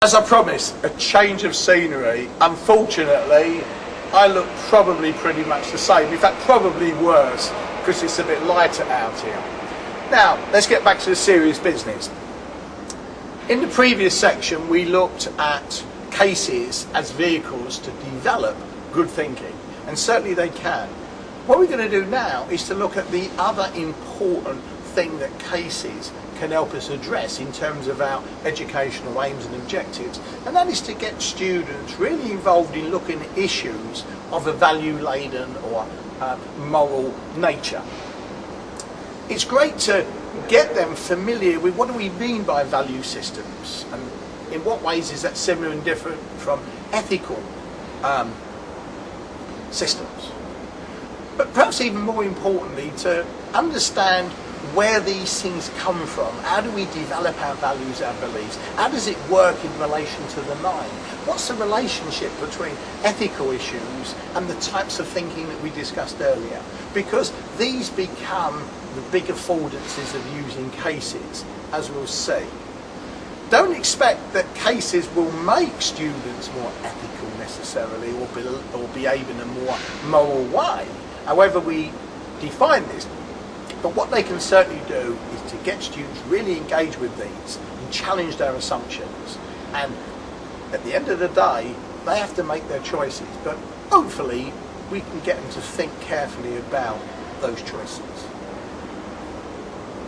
As I promised, a change of scenery. Unfortunately, I look probably pretty much the same. In fact, probably worse, because it's a bit lighter out here. Now, let's get back to the serious business. In the previous section, we looked at cases as vehicles to develop good thinking, and certainly they can. What we're going to do now is to look at the other important thing that cases can help us address in terms of our educational aims and objectives, and that is to get students really involved in looking at issues of a value-laden or moral nature. It's great to get them familiar with what do we mean by value systems, and in what ways is that similar and different from ethical systems. But perhaps even more importantly, to understand where these things come from. How do we develop our values, our beliefs? How does it work in relation to the mind? What's the relationship between ethical issues and the types of thinking that we discussed earlier? Because these become the big affordances of using cases, as we'll see. Don't expect that cases will make students more ethical necessarily, or behave in a more moral way, however we define this. But what they can certainly do is to get students really engaged with these and challenge their assumptions. And at the end of the day, they have to make their choices. But hopefully, we can get them to think carefully about those choices.